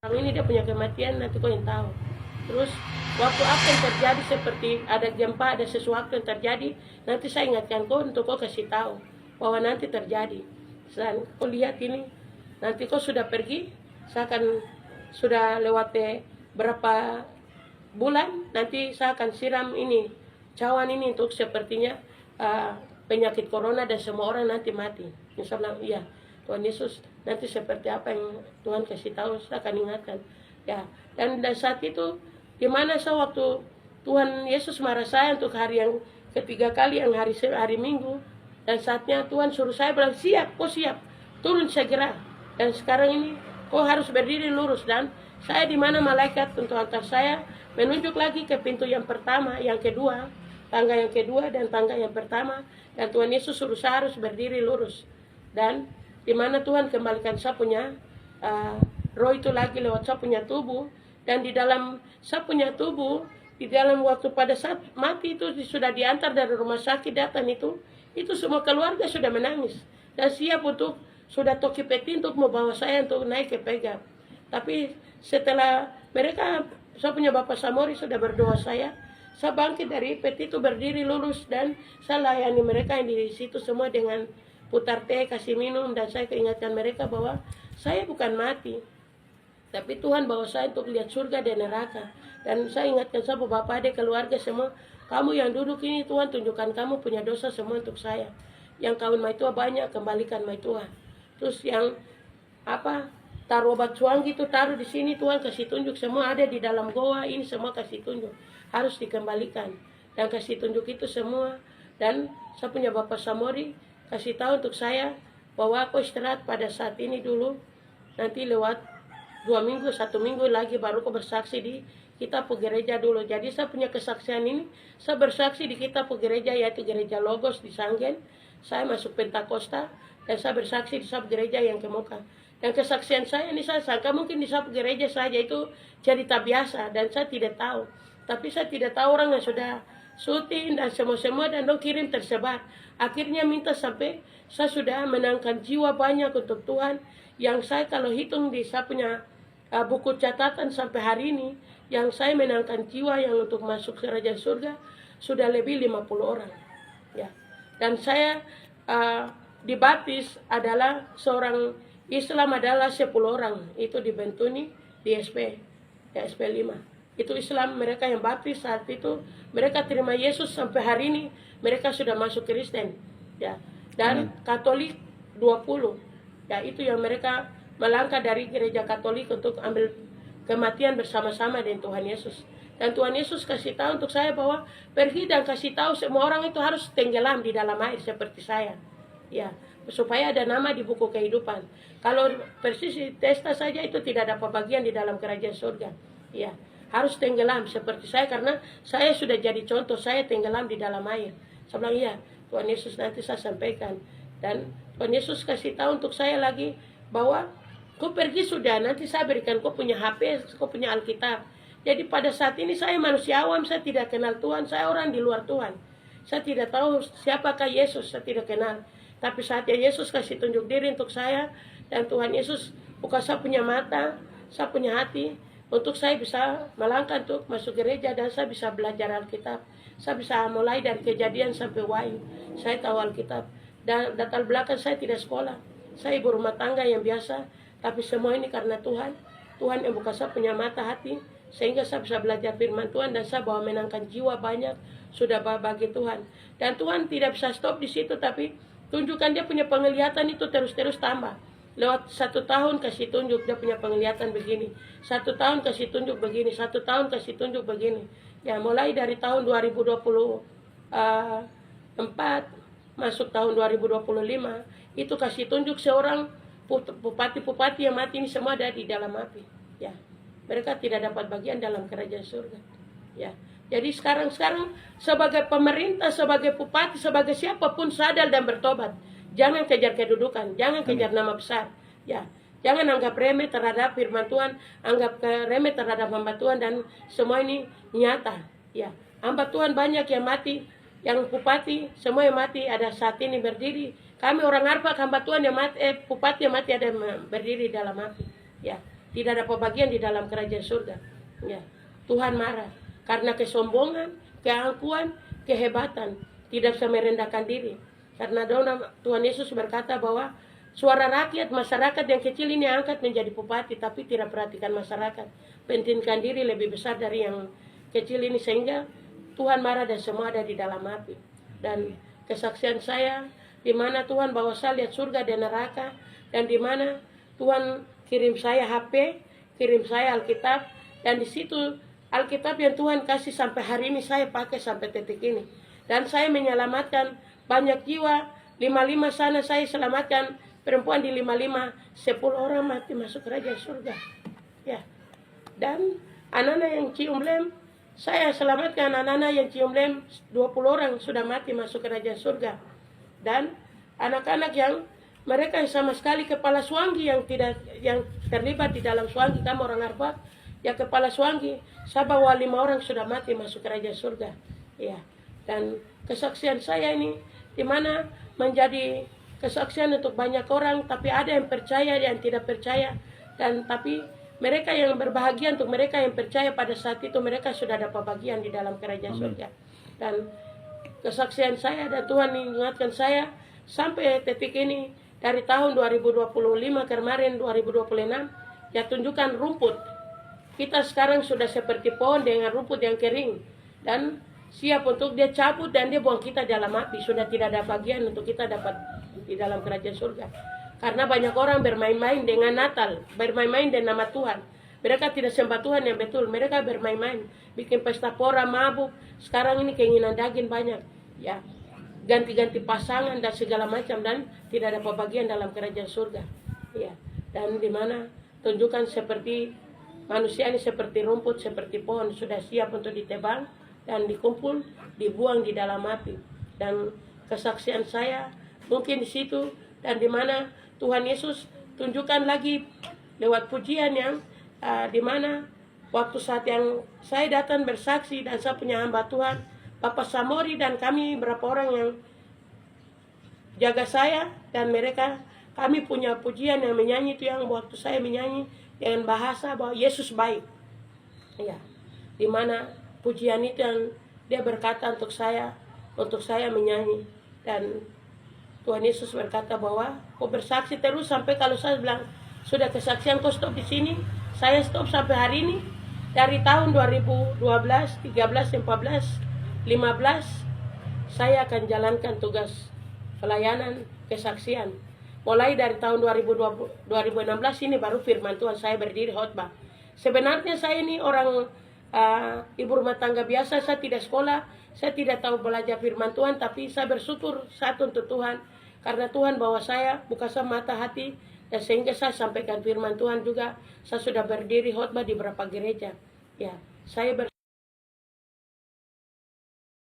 Orang ini dia punya kematian, nanti kau yang tahu. Terus waktu apa yang terjadi, seperti ada gempa, ada sesuatu yang terjadi, nanti saya ingatkan kau untuk kau kasih tahu bahwa nanti terjadi. Dan kau lihat ini, nanti kau sudah pergi, saya akan sudah lewat berapa bulan, nanti saya akan siram ini cawan ini untuk sepertinya penyakit corona dan semua orang nanti mati. Insya Allah, iya. Tuhan Yesus nanti seperti apa yang Tuhan kasih tahu, saya akan ingatkan. Ya, dan saat itu gimana saya waktu Tuhan Yesus marah saya untuk hari yang ketiga kali, yang hari Minggu, dan saatnya Tuhan suruh saya bilang, siap, kau siap, turun segera. Dan sekarang ini kau harus berdiri lurus. Dan saya di mana malaikat untuk antar saya menunjuk lagi ke pintu yang pertama, yang kedua, tangga yang kedua dan tangga yang pertama, dan Tuhan Yesus suruh saya harus berdiri lurus. Dan di mana Tuhan kembalikan saya punya roh itu lagi lewat saya punya tubuh, dan di dalam saya punya tubuh, di dalam waktu pada saat mati itu sudah diantar dari rumah sakit datang itu semua keluarga sudah menangis dan siap untuk sudah toki peti untuk membawa saya untuk naik ke Pega. Tapi setelah mereka, saya punya Bapak Samori sudah berdoa saya bangkit dari peti itu berdiri lurus, dan saya layani mereka yang di situ semua dengan putar teh, kasih minum, dan saya ingatkan mereka bahwa saya bukan mati, tapi Tuhan bawa saya untuk lihat surga dan neraka. Dan saya ingatkan sama bapak, adik, keluarga semua, kamu yang duduk ini Tuhan tunjukkan kamu punya dosa semua untuk saya. Yang kawin mai tua banyak, kembalikan mai tua. Terus yang taruh obat suanggi itu taruh di sini, Tuhan kasih tunjuk semua ada di dalam goa ini, semua kasih tunjuk harus dikembalikan dan kasih tunjuk itu semua. Dan saya punya Bapak Samori kasih tahu untuk saya bahwa aku istirahat pada saat ini dulu, nanti lewat 2 minggu, 1 minggu lagi baru aku bersaksi di kitab gereja dulu. Jadi saya punya kesaksian ini, saya bersaksi di kitab gereja, yaitu gereja Logos di Sanggen. Saya masuk Pentakosta dan saya bersaksi di satu gereja yang kemuka. Dan kesaksian saya ini, saya sangka mungkin di satu gereja saja itu cerita biasa dan saya tidak tahu. Tapi saya tidak tahu orang yang sudah syuting dan semua dan dong kirim tersebar. Akhirnya minta sampai saya sudah menangkan jiwa banyak untuk Tuhan. Yang saya kalau hitung di saya punya buku catatan sampai hari ini, yang saya menangkan jiwa yang untuk masuk kerajaan surga sudah lebih 50 orang. Ya. Dan saya dibaptis adalah seorang Islam adalah 10 orang. Itu di Bentuni di SP, ya SP 5. Itu Islam, mereka yang baptis saat itu, mereka terima Yesus sampai hari ini, mereka sudah masuk Kristen. Ya. Dan Katolik 20. Ya, itu yang mereka melangkah dari gereja Katolik untuk ambil kematian bersama-sama dengan Tuhan Yesus. Dan Tuhan Yesus kasih tahu untuk saya bahwa pergi dan kasih tahu semua orang itu harus tenggelam di dalam air seperti saya. Ya, supaya ada nama di buku kehidupan. Kalau persis testa saja itu tidak dapat bagian di dalam kerajaan surga. Ya, harus tenggelam seperti saya, karena saya sudah jadi contoh, saya tenggelam di dalam air. Saya bilang, iya, Tuhan Yesus nanti saya sampaikan. Dan Tuhan Yesus kasih tahu untuk saya lagi bahwa kau pergi sudah, nanti saya berikan kau punya HP, kau punya Alkitab. Jadi pada saat ini saya manusia awam, saya tidak kenal Tuhan, saya orang di luar Tuhan. Saya tidak tahu siapakah Yesus, saya tidak kenal. Tapi saatnya Yesus kasih tunjuk diri untuk saya, dan Tuhan Yesus buka saya punya mata, saya punya hati, untuk saya bisa melangkah untuk masuk gereja, dan saya bisa belajar Alkitab. Saya bisa mulai dari Kejadian sampai Wahyu. Saya tahu Alkitab. Dan latar belakang saya tidak sekolah. Saya ibu rumah tangga yang biasa. Tapi semua ini karena Tuhan. Tuhan yang buka saya punya mata hati, sehingga saya bisa belajar firman Tuhan, dan saya bawa menangkan jiwa banyak sudah bagi Tuhan. Dan Tuhan tidak bisa stop di situ, tapi tunjukkan dia punya penglihatan itu terus-terus tambah. Lewat 1 tahun kasih tunjuk dia punya penglihatan begini, 1 tahun kasih tunjuk begini, 1 tahun kasih tunjuk begini. Ya, mulai dari tahun 2024 masuk tahun 2025 itu kasih tunjuk seorang bupati-bupati yang mati ini semua ada di dalam api. Ya, mereka tidak dapat bagian dalam kerajaan surga. Ya, jadi sekarang sebagai pemerintah, sebagai bupati, sebagai siapapun sadar dan bertobat. Jangan kejar kedudukan, jangan kejar nama besar. Ya, jangan anggap remeh terhadap firman Tuhan, anggap remeh terhadap hamba Tuhan, dan semua ini nyata. Ya, hamba Tuhan banyak yang mati, yang bupati semua yang mati ada saat ini berdiri. Kami orang Arfak hamba Tuhan yang mati, bupati yang mati ada berdiri dalam api. Ya, tidak dapat bagian di dalam kerajaan surga. Ya, Tuhan marah karena kesombongan, keangkuhan, kehebatan, tidak bisa merendahkan diri. Karena Tuhan Yesus berkata bahwa suara rakyat, masyarakat yang kecil ini angkat menjadi bupati, tapi tidak perhatikan masyarakat. Pentingkan diri lebih besar dari yang kecil ini, sehingga Tuhan marah dan semua ada di dalam api. Dan kesaksian saya, di mana Tuhan bawa saya lihat surga dan neraka, dan di mana Tuhan kirim saya HP, kirim saya Alkitab, dan di situ Alkitab yang Tuhan kasih sampai hari ini saya pakai sampai detik ini. Dan saya menyelamatkan banyak jiwa. 55 sana saya selamatkan perempuan di 55, 10 orang mati masuk kerajaan surga. Ya. Dan anak-anak yang cium lem, saya selamatkan anak-anak yang cium lem, 20 orang sudah mati masuk kerajaan surga. Dan anak-anak yang mereka sama sekali kepala suanggi yang terlibat di dalam suanggi, kamu orang Arfak, ya kepala suanggi, saya bawa 5 orang sudah mati masuk kerajaan surga. Ya. Dan kesaksian saya ini di mana menjadi kesaksian untuk banyak orang, tapi ada yang percaya, yang tidak percaya, dan tapi mereka yang berbahagia, untuk mereka yang percaya pada saat itu mereka sudah dapat bagian di dalam kerajaan surga. Dan kesaksian saya dan Tuhan mengingatkan saya sampai detik ini, dari tahun 2025 kemarin 2026, ya tunjukkan rumput. Kita sekarang sudah seperti pohon dengan rumput yang kering dan siap untuk dia cabut dan dia buang kita dalam api. Sudah tidak ada bagian untuk kita dapat di dalam kerajaan surga. Karena banyak orang bermain-main dengan Natal, bermain-main dengan nama Tuhan. Mereka tidak sembah Tuhan yang betul, mereka bermain-main, bikin pesta pora, mabuk. Sekarang ini keinginan daging banyak, ya, ganti-ganti pasangan dan segala macam, dan tidak dapat bagian dalam kerajaan surga. Ya, dan di mana tunjukkan seperti manusia ini seperti rumput, seperti pohon, sudah siap untuk ditebang dan dikumpul, dibuang di dalam api. Dan kesaksian saya mungkin di situ, dan di mana Tuhan Yesus tunjukkan lagi lewat pujian yang di mana waktu saat yang saya datang bersaksi dan saya punya hamba Tuhan Bapak Samori dan kami berapa orang yang jaga saya, dan mereka kami punya pujian yang menyanyi itu, yang waktu saya menyanyi dengan bahasa bahwa Yesus baik. Ya, di mana pujian itu yang dia berkata untuk saya menyanyi, dan Tuhan Yesus berkata bahwa kau bersaksi terus sampai, kalau saya bilang sudah kesaksian kau stop di sini, saya stop sampai hari ini. Dari tahun 2012, 13, 14, 15 saya akan jalankan tugas pelayanan kesaksian. Mulai dari tahun 2016 ini baru firman Tuhan saya berdiri khotbah. Sebenarnya saya ini orang ibu rumah tangga biasa, saya tidak sekolah, saya tidak tahu belajar firman Tuhan, tapi saya bersyukur saat untuk Tuhan, karena Tuhan bawa saya, buka saya mata hati, dan sehingga saya sampaikan firman Tuhan juga. Saya sudah berdiri khotbah di beberapa gereja. Ya, saya